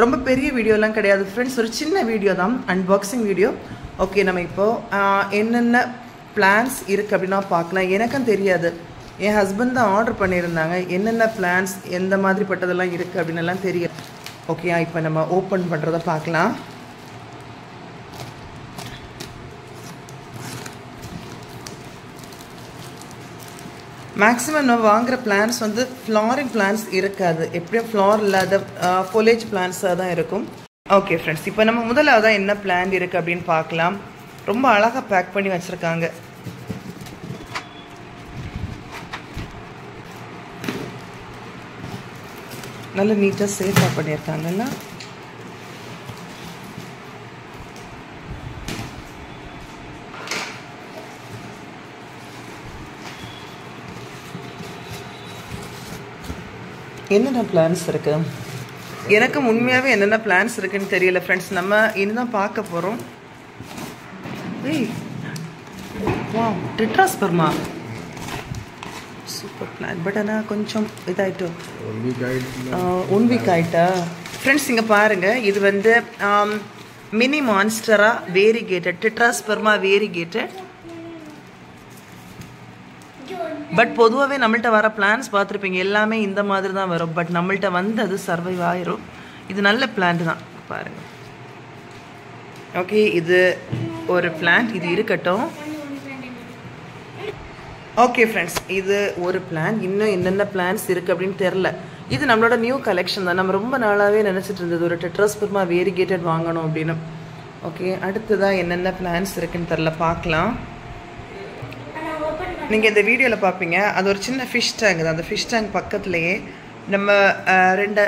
ரொம்ப பெரிய வீடியோலாம் கிடையாது ஃப்ரெண்ட்ஸ், ஒரு சின்ன வீடியோ தான், அன்பாக்சிங் வீடியோ. ஓகே, நம்ம இப்போது என்னென்ன பிளான்ஸ் இருக்குது அப்படின்னா பார்க்கலாம். எனக்கும் தெரியாது, என் ஹஸ்பண்ட் தான் ஆர்டர் பண்ணியிருந்தாங்க. என்னென்ன பிளான்ஸ் எந்த மாதிரி பட்டதெல்லாம் இருக்குது அப்படின்னு எல்லாம் தெரியாது. ஓகே, இப்போ நம்ம ஓப்பன் பண்ணுறதை பார்க்கலாம். மேக்ஸிமம் நம்ம வாங்குகிற பிளான்ஸ் வந்து ஃப்ளாரிங் பிளான்ஸ் இருக்காது, எப்படியும் ஃப்ளார் இல்லாத ஃபோலேஜ் பிளான்ஸாக தான் இருக்கும். ஓகே ஃப்ரெண்ட்ஸ், இப்போ நம்ம முதலாவதாக என்ன பிளான் இருக்குது அப்படின்னு பார்க்கலாம். ரொம்ப அழகாக பேக் பண்ணி வச்சுருக்காங்க. நல்ல நீட்டாக சேஃபாக பண்ணியிருக்காங்கல்ல. என்னென்ன பிளான்ஸ் இருக்கு, எனக்கு உண்மையாகவே என்னென்ன பிளான்ஸ் இருக்குன்னு தெரியல ஃப்ரெண்ட்ஸ். நம்ம இன்னும் பார்க்க போகிறோம். ஏய் வா, டெட்ராஸ்பர்மா சூப்பர் பிளான். பட் ஆனால் கொஞ்சம் இதாகிட்டோம், 1 வீக் ஆகிட்டா ஃப்ரெண்ட்ஸ். இங்கே பாருங்கள், இது வந்து மினி மான்ஸ்டரா வேரிகேட்டட், டெட்ராஸ்பர்மா வேரிகேட்டட். பட் பொதுவாகவே நம்மள்ட்ட வர பிளான்ஸ் பார்த்துருப்பீங்க, எல்லாமே இந்த மாதிரி தான் வரும். பட் நம்மள்ட்ட வந்து அது சர்வைவ் ஆயிரும். இது நல்ல பிளான்ட் தான் பாருங்கள். ஓகே, இது ஒரு பிளான்ட், இது இருக்கட்டும். ஓகே ஃப்ரெண்ட்ஸ், இது ஒரு பிளான். இன்னும் என்னென்ன பிளான்ஸ் இருக்குது அப்படின்னு தெரில. இது நம்மளோட நியூ கலெக்ஷன் தான். நம்ம ரொம்ப நாளாகவே நினச்சிட்டு இருந்தது ஒரு டெட்ராஸ்பர்மா வேரிகேட்டட் வாங்கணும் அப்படின்னு. ஓகே, அடுத்ததாக என்னென்ன பிளான்ஸ் இருக்குன்னு தெரில, பார்க்கலாம். நீங்கள் இந்த வீடியோவில் பார்ப்பீங்க, அது ஒரு சின்ன ஃபிஷ் டேங்க் தான். அந்த ஃபிஷ் டேங்க் பக்கத்துலேயே நம்ம 2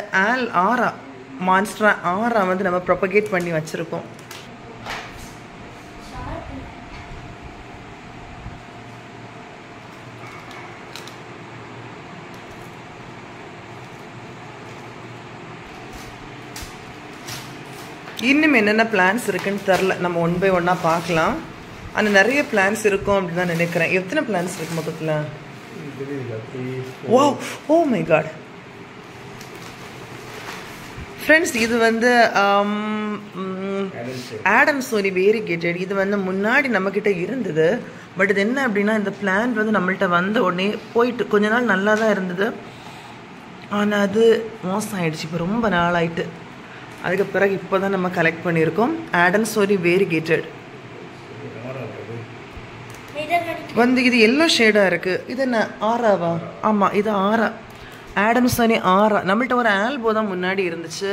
ஆரா மான்ஸ்டரா ஆரா வந்து நம்ம ப்ரொபகேட் பண்ணி வச்சுருக்கோம். இன்னும் என்னென்ன பிளான்ஸ் இருக்குன்னு தெரில, நம்ம 1 by 1 பார்க்கலாம். ஆனால் நிறைய பிளான்ஸ் இருக்கும் அப்படின்னு தான் நினைக்கிறேன். எத்தனை பிளான்ஸ் இருக்கு மொத்தத்தில்? Wow, oh my God friends, இது வந்து ஆடன்சோனி வேரிகேட்டட். இது வந்து முன்னாடி நம்மக்கிட்ட இருந்தது. பட் இது என்ன அப்படின்னா, இந்த பிளான்ட் வந்து நம்மள்கிட்ட வந்த உடனே போயிட்டு கொஞ்ச நாள் நல்லா தான் இருந்தது. ஆனால் அது மோசம் ஆயிடுச்சு. இப்போ ரொம்ப நாள் ஆயிட்டு. அதுக்கு பிறகு இப்போ தான் நம்ம கலெக்ட் பண்ணியிருக்கோம். ஆடன்சோனி வேரிகேட்டட் வந்து இது எல்லோ ஷேடாக இருக்குது. இது என்ன ஆராவா? ஆமாம், இது ஆரா, ஆடம்சோனி ஆரா. நம்மள்ட்ட ஒரு ஆல்போ தான் முன்னாடி இருந்துச்சு,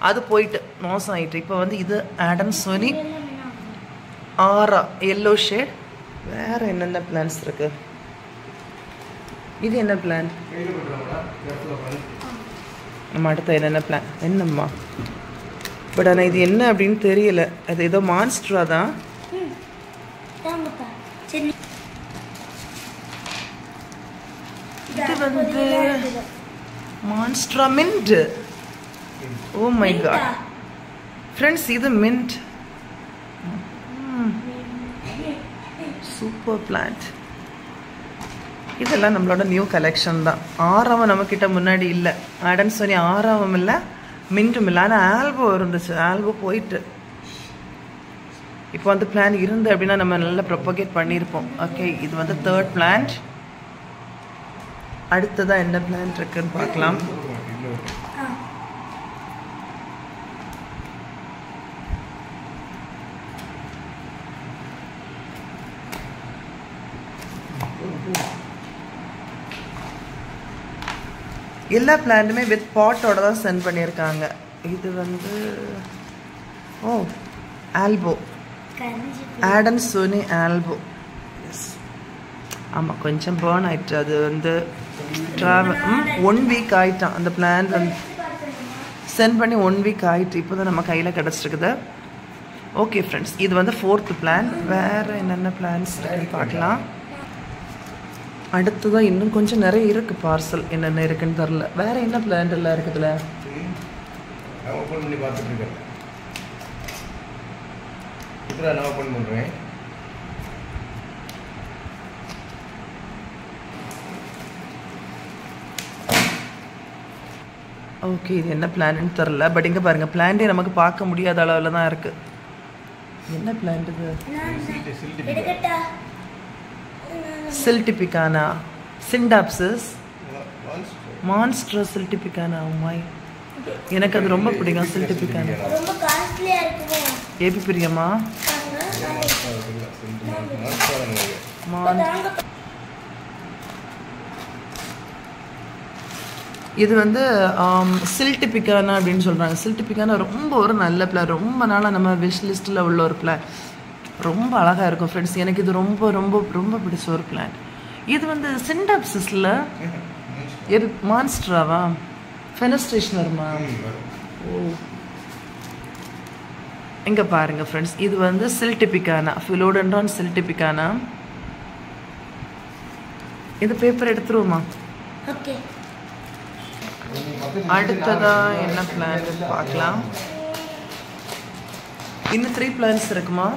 அது போயிட்டு மோசம் ஆகிட்டு. இப்போ வந்து இது ஆடம்சோனி ஆரா எல்லோ ஷேட். வேறு என்னென்ன பிளான்ஸ் இருக்கு? இது என்ன பிளான்? நம்ம அடுத்த என்னென்ன பிளான் என்னம்மா? பட் ஆனால் இது என்ன அப்படின்னு தெரியல. அது ஏதோ மான்ஸ்டரா தான். இது வந்து monstera mint. Oh my God friends, இது மின்ட். Super plant. இதெல்லாம் நம்மளோட நியூ கலெக்ஷன் தான். ஆறாவும் நம்மக்கிட்ட முன்னாடி இல்லை. ஆடன்சோனி ஆறாவும் இல்லை, மின்ட்டும் இல்லை. ஆனால் ஆல்போ இருந்துச்சு, ஆல்போ போயிட்டு. இப்போ வந்து பிளான் இருந்து அப்படின்னா நம்ம நல்லா ப்ரொபகேட் பண்ணியிருப்போம். ஓகே, இது வந்து 3rd பிளான்ட். அடுத்ததான் என்ன பிளான்ட் இருக்குன்னு பார்க்கலாம். எல்லா பிளான்ட்டுமே வித் பாட்டோட தான் சென்ட் பண்ணியிருக்காங்க. இது வந்து ஆல்போ, ஆடன்சோனி ஆல்போ. எஸ், ஆமாம், கொஞ்சம் பேர்ன் ஆயிடுச்சு. அது வந்து ட்ராவல் 1 வீக் ஆகிட்டான். அந்த பிளான் வந்து சென்ட் பண்ணி 1 வீக் ஆகிட்டு. இப்போ தான் நம்ம கையில் கிடச்சிருக்குது. ஓகே ஃப்ரெண்ட்ஸ், இது வந்து 4th பிளான். வேறு என்னென்ன பிளான்ஸ் இருக்குன்னு பார்க்கலாம். அடுத்ததான் இன்னும் கொஞ்சம் நிறைய இருக்குது பார்சல். என்னென்ன இருக்குன்னு தெரில. வேறு என்ன பிளான் எல்லாம் இருக்குதுல்ல? ஓப்பன் பண்ணி பார்த்துட்டு இருக்கேன். இதில் நான் ஓப்பன் பண்ணுறேன். ஓகே, இது என்ன பிளான்ட்னு தெரில. பட் இங்கே பாருங்கள், பிளான்ட்டே நமக்கு பார்க்க முடியாத அளவில் தான் இருக்குது. என்ன பிளான்ட் இது? சில்டிபிகானா சிண்டாப்சிஸ் மான்ஸ்ட்ரா சில்டிபிகானா. மை, எனக்கு அது ரொம்ப பிடிக்கும். சில்டிபிகானா ஏபி பிரியமா? இது வந்து சில்டிபிகானா அப்படின்னு சொல்கிறாங்க. சில்டிபிகானா ரொம்ப ஒரு நல்ல பிளான். ரொம்ப நாளாக நம்ம விஷ் லிஸ்ட்டில் உள்ள ஒரு பிளான். ரொம்ப அழகாக இருக்கும் ஃப்ரெண்ட்ஸ். எனக்கு இது ரொம்ப ரொம்ப ரொம்ப பிடிச்ச ஒரு பிளான். இது வந்து சிண்டாப்சிஸில் எது மான்ஸ்ட்ராவா? ஃபெனஸ்ட்ரேஷன் வருமா? ஓ, இங்கே பாருங்கள் ஃப்ரெண்ட்ஸ், இது வந்து சில்டிபிகானா, ஃபிலோடென்ட்ரான் சில்டிபிகானா. இந்த பேப்பர் எடுத்துருவோமா? ஓகே, அடுத்ததா என்ன பிளான் பார்க்கலாம். இன்னும் 3 பிளான்ஸ் இருக்குமா?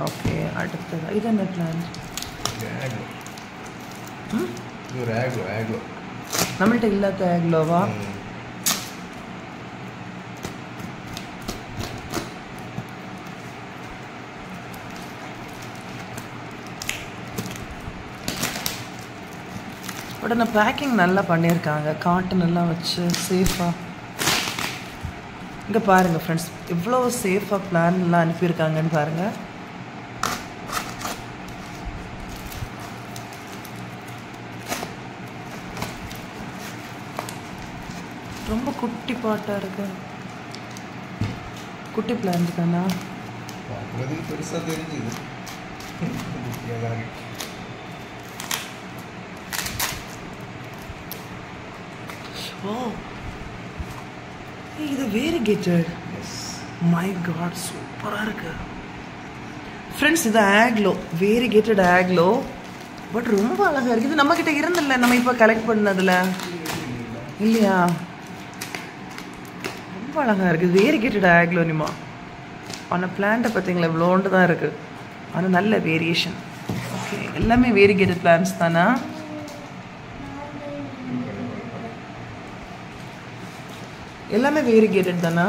ஓகே, அடுத்ததா இது என்ன பிளான்? நம்மள்கிட்ட இல்லாத ஆக்லோவா? உடனே பேக்கிங் நல்லா பண்ணியிருக்காங்க, காட்டன் எல்லாம் வச்சு சேஃபாக. இங்கே பாருங்கள் ஃப்ரெண்ட்ஸ், இவ்வளோ சேஃபாக பிளான் எல்லாம் அனுப்பியிருக்காங்கன்னு பாருங்கள். ரொம்ப குட்டி பாட்டாக இருக்கு. குட்டி பிளான் இருக்காண்ணா. பெருசாக தெரிஞ்சுது. ஓ, இது வேரிகேட்டட். மை காட், சூப்பராக இருக்கு ஃப்ரெண்ட்ஸ். இது ஆக்லோ, வேரிகேட்டட் ஆக்லோ. பட் ரொம்ப அழகாக இருக்குது. இது நம்மக்கிட்ட இருந்தில்ல, நம்ம இப்போ கலெக்ட் பண்ணதில்ல இல்லையா? ரொம்ப அழகாக இருக்குது. Variegated aglaonema. ஆனால் பிளான்ட்டை பார்த்தீங்களா, இவ்வளோண்டு தான் இருக்குது. ஆனால் நல்ல வேரியேஷன். ஓகே, எல்லாமே வேரிகேட்டட் பிளான்ஸ் தானா? எல்லாமே வேரிகேட்டட் தானா?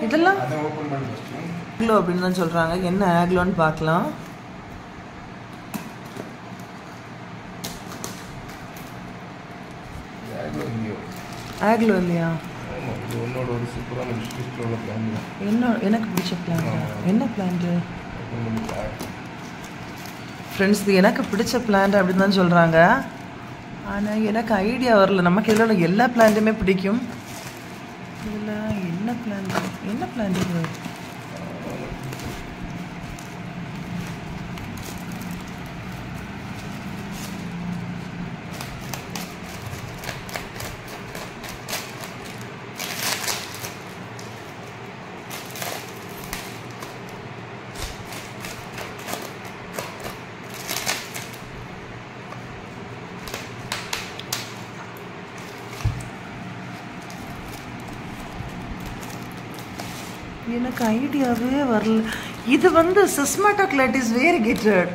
இதெல்லாம் ஆக்லோ அப்படின்னு தான் சொல்கிறாங்க. என்ன ஆக்லோன்னு பார்க்கலாம். ஆக்லோ இல்லையா? என்ன எனக்கு பிடிச்ச பிளான்ட்? என்ன பிளான்ட் ஃப்ரெண்ட்ஸ்? இது எனக்கு பிடிச்ச பிளான்ட் அப்படின்னு தான் சொல்கிறாங்க. ஆனால் எனக்கு ஐடியா வரல. நமக்கு இதில் எல்லா பிளான்ட்டுமே பிடிக்கும். இதில் என்ன பிளான்ட்? என்ன பிளான்ட் இது? எனக்கு ஐடியாவே வரல. இது வந்து சிஸ்மாட்டோக்ளைட்டிஸ் வேரிகேட்டட்,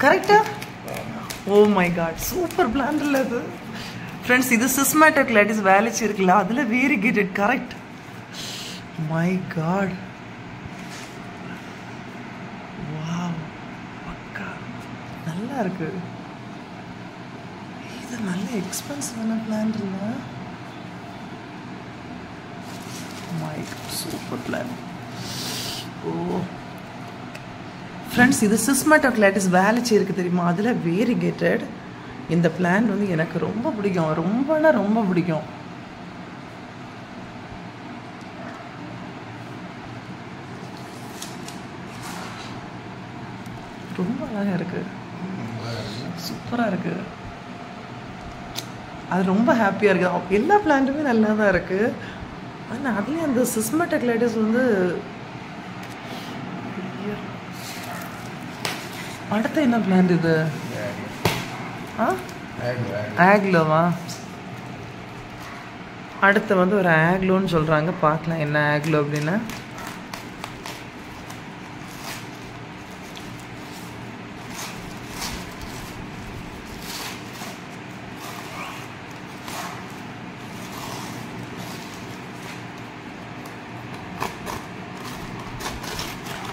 கரெக்டா? Oh my god, super plant இல்லை அது ஃப்ரெண்ட்ஸ். இது சிஸ்மாட்டோக்ளைட்டிஸ் வேலைச்சு இருக்குல்ல, அதில் variegated, correct. My god, wow, பக்கா நல்லா இருக்கு. இது நல்ல எக்ஸ்பென்சிவான பிளான்ட் இல்லை? My super plant. Oh friends, இது சிஸ்மாட்டோக்ளைட்டிஸ் வேலைச்சு இருக்குது தெரியுமா, அதில் வேரிகேட்டட். இந்த பிளான் வந்து எனக்கு ரொம்ப பிடிக்கும், ரொம்பனா ரொம்ப பிடிக்கும். ரொம்ப அழகாக இருக்கு, சூப்பராக இருக்கு. அது ரொம்ப ஹாப்பியாக இருக்குது. எல்லா பிளான்ட்டுமே நல்லா தான் இருக்குது. ஆனால் அதுலேயும் அந்த சிஸ்மாட்டோக்ளைட்டிஸ் வந்து அடுத்த என்ன பிளான்ட் இது? ஆக்லோவா? அடுத்து வந்து ஒரு ஆக்லோன்னு சொல்கிறாங்க. பார்க்கலாம் என்ன ஆக்லோ அப்படின்னு.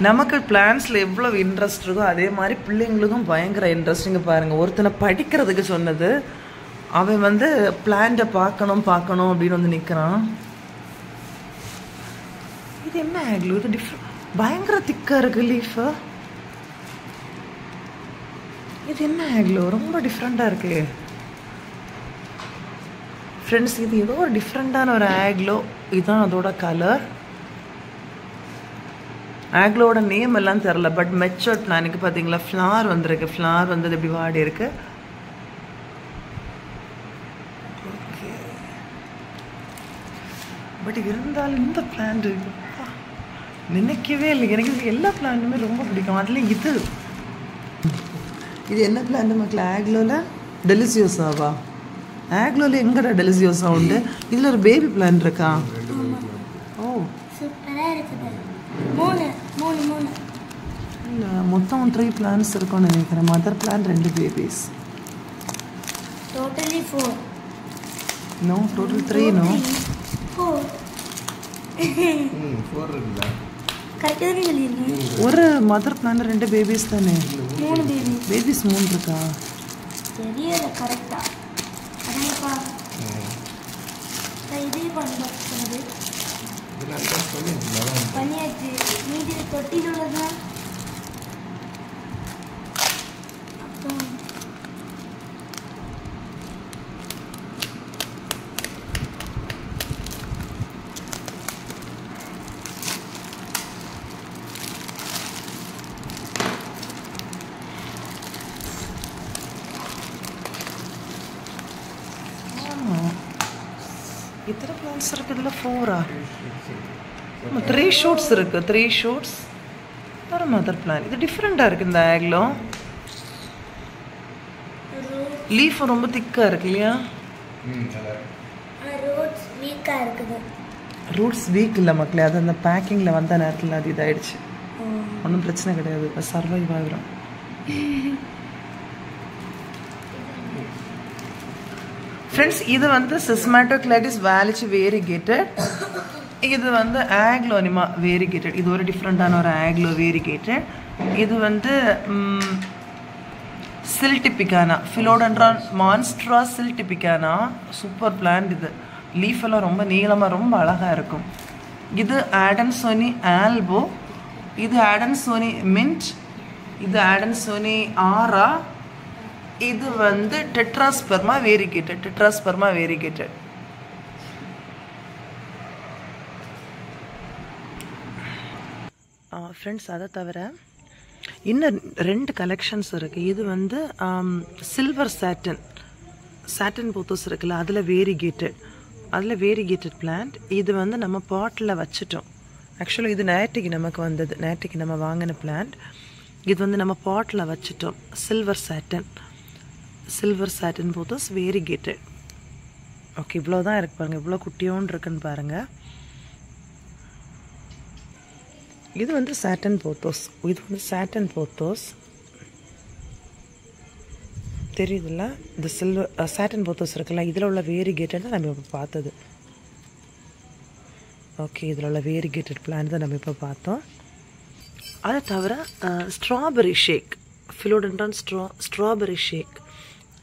நமக்கு பிளான்ஸ்ல எவ்வளவு இன்ட்ரெஸ்ட் இருக்கோ அதே மாதிரி பிள்ளைங்களுக்கும் பயங்கர இன்ட்ரெஸ்டிங்க பாருங்க. ஒருத்தனை படிக்கிறதுக்கு சொன்னது அவன் வந்து பிளான்ட்டை பார்க்கணும் அப்படின்னு வந்து நிற்கிறான். இது என்ன ஆக்லோ? இது டிஃப்ரெண்ட், பயங்கர திக்கா இருக்கு லீஃப். இது என்ன ஆக்லோ? ரொம்ப டிஃப்ரெண்டா இருக்கு ஃப்ரெண்ட்ஸ். இது ஏதோ ஒரு டிஃப்ரெண்டான ஒரு ஆக்லோ. இதுதான் அதோட கலர். ஆக்லோட நேம் எல்லாம் தெரில, பட் மெச்சூர்ட் பிளானுக்கு பார்த்தீங்களா ஃப்ளார் வந்திருக்கு. ஃப்ளார் வந்து இப்படி வாடி இருக்கு. ஓகே, பட் இருந்தாலும் இந்த பிளான்ட் நினைக்கவே இல்லை. எனக்கு இது எல்லா பிளான்ட்டுமே ரொம்ப பிடிக்கும். அதில் இது என்ன பிளான்ட் மக்கள்? ஆக்லோவில் டெலிசியோசாவா? ஆக்லோவில் எங்கடா டெலிசியோசா உண்டு? இதில் ஒரு பேபி பிளான்ட் இருக்கா? ஓ சூப்பராக இருக்குது. இல்லை, மொத்தம் 3 பிளான்ஸ் இருக்கும்னு நினைக்கிறேன். Mother plant 2 babies. Totally 4. No, total 3. No, 4 இருக்குல்ல? கரெக்டாக தானே சொல்லியிருக்கேன். ஒரு மதர் பிளான் 2 பேபிஸ் தானே? 3 பேபிஸ் 3 இருக்கா? தெரியல கரெக்டா. அதான்ப்பா இதே பண்ணுறது பண்ணியாச்சு. மீதி தொட்டியில் உள்ளதுதான். இத்தனை பிளான்ஸ் இருக்கு. இதில் 4ஆ? 3 ஷூட்ஸ் இருக்கு. 3 ஷூட்ஸ் ஒரு மதர் பிளான். இது டிஃப்ரெண்டாக இருக்குது. இந்த ஆக்லோ லீஃப் ரொம்ப திக்காக இருக்கு இல்லையா? ரூட்ஸ் வீக்காக இருக்குது. ரூட்ஸ் வீக் இல்லை மக்களே, அது அந்த பேக்கிங்கில் வந்த நேரத்தில் அது இதாகிடுச்சு. ஒன்றும் பிரச்சனை கிடையாது, இப்போ சர்வைவ் ஆகிடும். ஃப்ரெண்ட்ஸ், இது வந்து சிஸ்மேட்டோக்ளைடிஸ் வேலிச்சு வேரிகேட்டட். இது வந்து ஆக்லோனிமா வேரிகேட்டட். இது ஒரு டிஃப்ரெண்டான ஒரு ஆக்லோ வேரிகேட்டட். இது வந்து சில்டிபிகானா, ஃபிலோடென்ட்ரான் மான்ஸ்ட்ரா சில்டிபிகானா. சூப்பர் பிளான்ட் இது. லீஃப் எல்லாம் ரொம்ப நீளமாக ரொம்ப அழகாக இருக்கும். இது ஆடன்சோனி ஆல்போ. இது ஆடன்சோனி மின்ட். இது ஆடன்சோனி ஆரா. இது வந்து டெட்ராஸ்பெர்மா வேரிகேட்டட். ஃப்ரெண்ட்ஸ், அதை தவிர இன்னும் 2 கலெக்ஷன்ஸ் இருக்குது. இது வந்து சில்வர் சாட்டன் போத்தோஸ் இருக்குல்ல, அதில் வேரிகேட்டட் பிளான்ட். இது வந்து நம்ம பாட்டில் வச்சுட்டோம். ஆக்சுவலாக இது நேற்றுக்கு நமக்கு வந்தது, நேற்றுக்கு நம்ம வாங்கின பிளான்ட். இது வந்து நம்ம பாட்டில் வச்சுட்டோம். Silver satin pothos variegated. Okay, இவ்வளோ தான் இருக்கு பாருங்கள். இவ்வளோ குட்டியோன்னு இருக்குன்னு பாருங்கள். இது வந்து சாட்டன் போத்தோஸ். தெரியுதுல்ல? இந்த சில்வர் சாட்டன் போத்தோஸ் இருக்குல்ல, இதில் உள்ள வேரிகேட்டட் நம்ம இப்போ பார்த்தது. ஓகே, இதில் உள்ள வேரிகேட்டட் பிளான்ட் தான் நம்ம இப்போ பார்த்தோம். அதை தவிர ஸ்ட்ராபெரி ஷேக், ஃபிலோடென்ட்ரான் ஸ்ட்ராபெரி ஷேக்,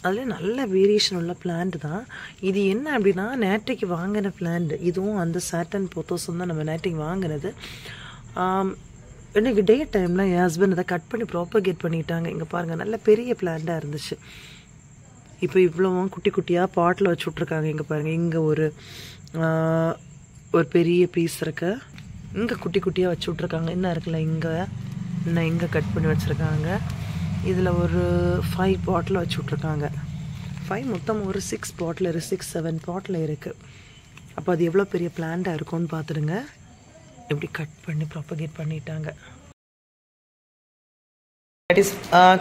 அதில் நல்ல வேரியேஷன் உள்ள பிளான்ட் தான். இது என்ன அப்படின்னா நேற்றைக்கு வாங்கின பிளான்ட். இதுவும் அந்த சாட்டன் போத்தோஸும் தான் நம்ம நேற்றைக்கு வாங்கினது. இன்றைக்கி டே டைமில் என் ஹஸ்பண்ட் அதை கட் பண்ணி ப்ராப்பகேட் பண்ணிட்டாங்க. இங்கே பாருங்கள், நல்ல பெரிய பிளான்ட்டாக இருந்துச்சு. இப்போ இவ்வளோவும் குட்டி குட்டியாக பாட்டில் வச்சு விட்ருக்காங்க. இங்கே பாருங்கள், இங்கே ஒரு பெரிய பீஸ் இருக்கு. இங்கே குட்டி குட்டியாக வச்சு விட்ருக்காங்க. இன்னும் இருக்குல்ல, இங்கே கட் பண்ணி வச்சுருக்காங்க. இதில் ஒரு 5 பாட்டில் வச்சு விட்ருக்காங்க. 5 மொத்தம் ஒரு 6 பாட்டில் இருக்குது, 6-7 பாட்டில் இருக்குது. அப்போ அது எவ்வளோ பெரிய பிளான்ட்டாக இருக்கும்னு பார்த்துடுங்க. எப்படி கட் பண்ணி ப்ராப்பகேட் பண்ணிட்டாங்க.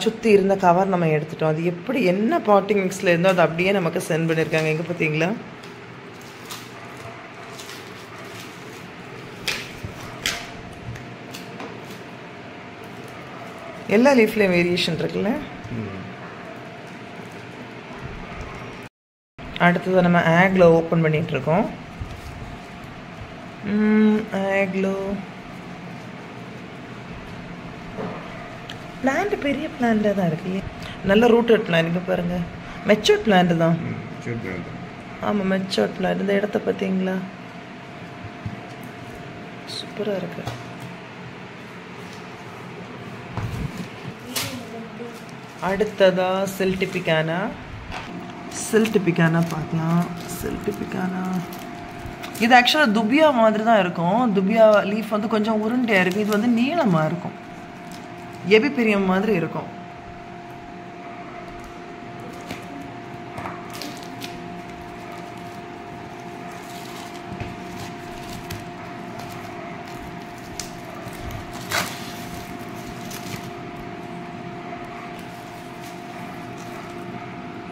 சுற்றி இருந்த கவர் நம்ம எடுத்துட்டோம். அது எப்படி என்ன பாட்டிங் மிக்ஸில் இருந்தோ அது அப்படியே நமக்கு சென்ட் பண்ணியிருக்காங்க. எங்கே பார்த்தீங்களா? எல்லா லீஃப்லேயும் வேரியேஷன் இருக்குல்ல. அடுத்தது நம்ம ஆக்லோ ஓப்பன் பண்ணிட்டு இருக்கோம். பிளான்ட் பெரிய பிளான்ட்டாக தான் இருக்கு. நல்ல ரூட்டட் பிளான். இங்கே பாருங்கள், மெச்சூர்ட் பிளான்ட் தான். ஆமாம், மெச்சூர்ட் பிளான்ட். இந்த இடத்த பார்த்தீங்களா, சூப்பராக இருக்கு. அடுத்ததா செல்டிபிகானா. செல்டிபிகானா பார்க்கலாம். செல்டிபிகானா இது ஆக்சுவலாக துபியா மாதிரி தான் இருக்கும். துபியா லீஃப் வந்து கொஞ்சம் உருண்டையாக இருக்கும். இது வந்து நீளமாக இருக்கும், எபிபீரியம் மாதிரி இருக்கும்.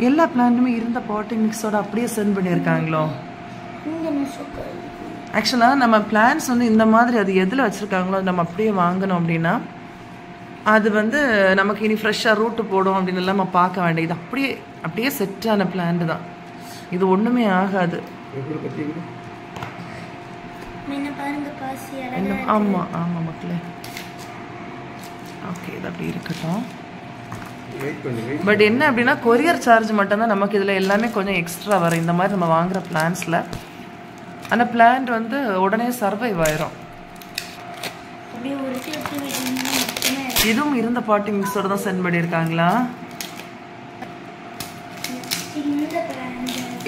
எல்லா பிளான்ட்டுமே இருந்த பாட்டிங் மிக்ஸோட அப்படியே சென்ட் பண்ணியிருக்காங்களோ. ஆக்சுவலாக நம்ம பிளான்ஸ் வந்து இந்த மாதிரி அது எதில் வச்சுருக்காங்களோ நம்ம அப்படியே வாங்கினோம் அப்படின்னா அது வந்து நமக்கு இனி ஃப்ரெஷ்ஷாக ரூட்டு போடும் அப்படின்னு எல்லாம் நம்ம பார்க்க வேண்டியது. அப்படியே அப்படியே செட்டான பிளான்ட் தான். இது ஒன்றுமே ஆகாது. ஆமாம் ஆமாம் மக்களே. ஓகே, இது அப்படி இருக்கட்டும். பட் என்ன அப்படின்னா கொரியர் சார்ஜ் மட்டும்தான் நமக்கு இதில் எல்லாமே கொஞ்சம் எக்ஸ்ட்ரா வரும் இந்த மாதிரி நம்ம வாங்குகிற பிளான்ஸில். ஆனால் பிளான்ட் வந்து உடனே சர்வைவ் ஆயிரும். இதுவும் இருந்த பாட்டிங் மிக்ஸோட தான் சென்ட் பண்ணியிருக்காங்களா.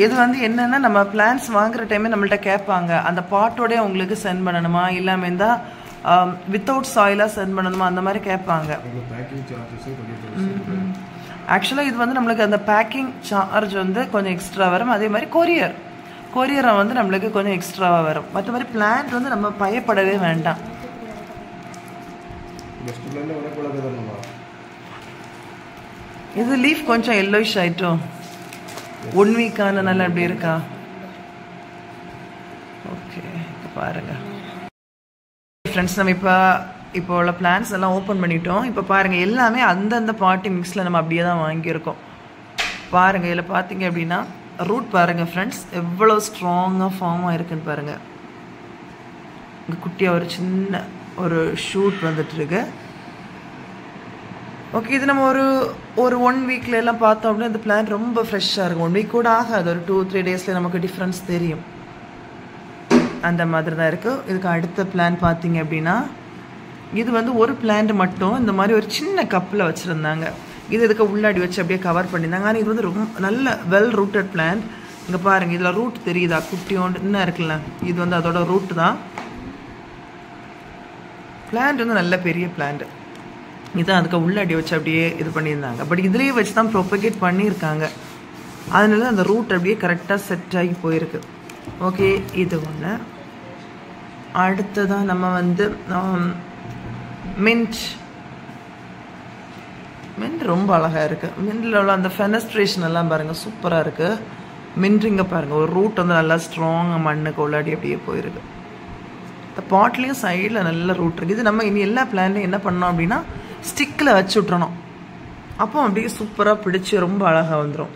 இது வந்து என்னன்னா நம்ம பிளான்ஸ் வாங்குற டைமே நம்மள்ட்ட கேட்பாங்க, அந்த பாட்டோடய உங்களுக்கு சென்ட் பண்ணணுமா இல்லாமல் இருந்தால் வித்தவுட் சாயிலாக சென்ட் பண்ணணுமா அந்த மாதிரி கேட்பாங்க. ஆக்சுவலாக இது வந்து நம்மளுக்கு அந்த பேக்கிங் சார்ஜ் வந்து கொஞ்சம் எக்ஸ்ட்ரா வரும். அதே மாதிரி கொரியரை வந்து நம்மளுக்கு கொஞ்சம் எக்ஸ்ட்ராவாக வரும். மற்ற மாதிரி பிளான்ட் வந்து நம்ம பயப்படவே வேண்டாம். இது லீஃப் கொஞ்சம் எல்லோயிஷ் ஆயிட்டோம். 1 வீக் ஆனனால அப்படி இருக்கா. ஓகே, பாருங்க ஃப்ரெண்ட்ஸ், நம்ம இப்போ உள்ள பிளான்ஸ் எல்லாம் ஓப்பன் பண்ணிட்டோம். இப்போ பாருங்கள், எல்லாமே அந்தந்த பாட்டி மிக்ஸில் நம்ம அப்படியே தான் வாங்கியிருக்கோம். பாருங்கள், இதில் பார்த்தீங்க அப்படின்னா ரூட் பாருங்கள் ஃப்ரெண்ட்ஸ், எவ்வளோ ஸ்ட்ராங்காக ஃபார்ம் ஆகிருக்குன்னு பாருங்கள். இங்கே குட்டியாக ஒரு சின்ன ஒரு ஷூட் வந்துட்டுருக்கு. ஓகே, இது நம்ம ஒரு 1 வீக்கில் எல்லாம் பார்த்தோம் அப்படின்னா இந்த பிளான்ட் ரொம்ப ஃப்ரெஷ்ஷாக இருக்கும். 1 வீக் கூட ஆகாது, ஒரு 2-3 டேஸில் நமக்கு டிஃப்ரென்ஸ் தெரியும். அந்த மாதிரி தான் இருக்குது. இதுக்கு அடுத்த பிளான் பார்த்தீங்க அப்படின்னா இது வந்து ஒரு பிளான்ட் மட்டும் இந்த மாதிரி ஒரு சின்ன கப்பில் வச்சுருந்தாங்க. இதுக்கு உள்ளாடி வச்சு அப்படியே கவர் பண்ணியிருந்தாங்க. ஆனால் இது வந்து ரொம்ப நல்ல வெல் ரூட்டட் பிளான்ட். இங்கே பாருங்கள், இதில் ரூட் தெரியுதா, குட்டியோண்டு இன்னும் இருக்குல்ல, இது வந்து அதோட ரூட்டு தான். பிளான்ட் வந்து நல்ல பெரிய பிளான்ட். இதுதான் அதுக்கு உள்ளாடி வச்சு அப்படியே இது பண்ணியிருந்தாங்க. பட் இதுலேயே வச்சு தான் ப்ரொபகேட் பண்ணியிருக்காங்க. அதனால அந்த ரூட் அப்படியே கரெக்டாக செட் ஆகி போயிருக்கு. ஓகே, இது ஒன்று. அடுத்ததான் நம்ம வந்து மின்ட் ரொம்ப அழகாக இருக்குது. மின்ட்டில் உள்ள அந்த ஃபெனஸ்ட்ரேஷன் எல்லாம் பாருங்கள், சூப்பராக இருக்குது. மின்ட்ரிங்க பாருங்கள், ஒரு ரூட் வந்து நல்லா ஸ்ட்ராங்காக மண்ணுக்கு உள்ளாடி அப்படியே போயிருக்கு. இந்த பாட்லேயும் சைடில் நல்ல ரூட் இருக்குது. இது நம்ம இனி எல்லா பிளான்ட்லையும் என்ன பண்ணோம் அப்படின்னா ஸ்டிக்கில் வச்சு விட்றணும். அப்போ அப்படியே சூப்பராக பிடிச்சி ரொம்ப அழகாக வந்துடும்.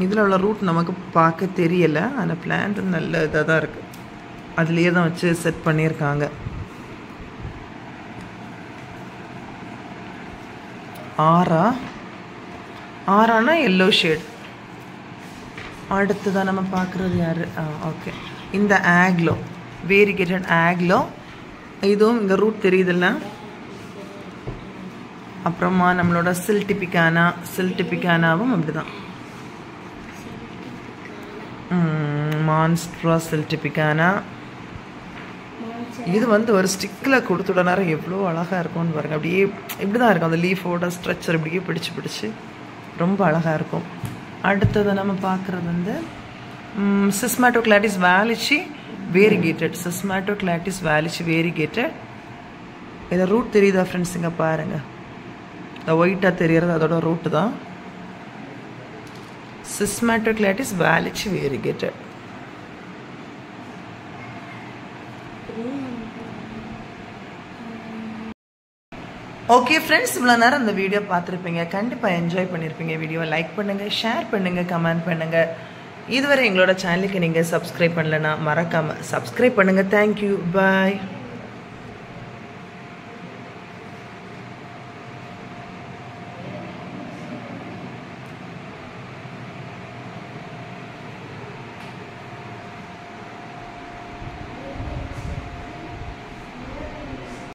இதில் உள்ள ரூட் நமக்கு பார்க்க தெரியலை, ஆனால் பிளான்ட் நல்ல இதாக தான் இருக்குது. அதுலேயே தான் வச்சு செட் பண்ணியிருக்காங்க. ஆறானா எல்லோ ஷேட். அடுத்ததான் நம்ம பார்க்குறது யார்? ஓகே, இந்த ஆக்லோ, வேரிகேட்டட் ஆக்லோ. இதுவும் இங்கே ரூட் தெரியுதில்ல. அப்புறமா நம்மளோட சில்டிபிகானாவும் அப்படி தான். மான்ஸ்ட்ரா சில்டிபிகானா. இது வந்து ஒரு ஸ்டிக்கில் கொடுத்துட நேரம் எவ்வளோ அழகாக இருக்கும்னு பாருங்கள். அப்படியே இப்படி தான் இருக்கும், அந்த லீஃபோட ஸ்ட்ரக்சர் இப்படியே பிடிச்சி ரொம்ப அழகாக இருக்கும். அடுத்ததை நம்ம பார்க்குறது வந்து சிஸ்மாட்டோக்ளாட்டிஸ் வேலிச்சி வேரிகேட்டட். இதில் ரூட் தெரியுதா ஃப்ரெண்ட்ஸ்? இங்கே பாருங்கள், இந்த ஒயிட்டாக தெரியறது அதோட ரூட்டு தான். சிஸ்மாட்டோக்ளாட்டிஸ் வேலிச்சி வேரிகேட்டட். ஓகே ஃப்ரெண்ட்ஸ், இவ்வளோ நேரம் இந்த வீடியோ பார்த்துருப்பீங்க. கண்டிப்பாக என்ஜாய் பண்ணியிருப்பீங்க. வீடியோவை லைக் பண்ணுங்கள், ஷேர் பண்ணுங்கள், கமெண்ட் பண்ணுங்கள். இதுவரை எங்களோட சேனலுக்கு நீங்கள் சப்ஸ்கிரைப் பண்ணலைன்னா மறக்காமல் சப்ஸ்கிரைப் பண்ணுங்கள். தேங்க்யூ, பாய்.